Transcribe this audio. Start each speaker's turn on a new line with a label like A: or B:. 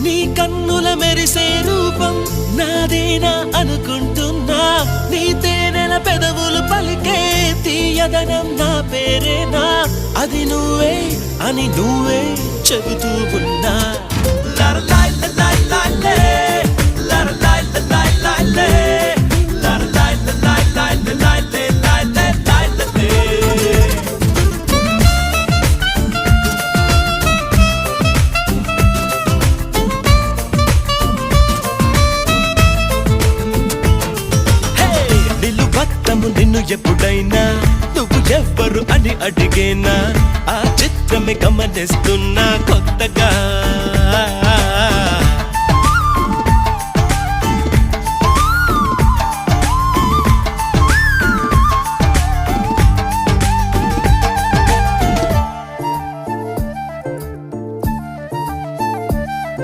A: నీ కన్నుల మెరిసే రూపం నాదేనా అనుకుంటున్నా, నీ తేనెల పెదవులు పలికే తీయదనం నా పేరేనా, అది నువ్వే అని నువ్వే చెబుతూ ఉన్నా. నిన్ను ఎప్పుడైనా నువ్వు ఎవ్వరు అని అడిగేనా, ఆ చిత్రమే గమనిస్తున్నా కొత్తగా.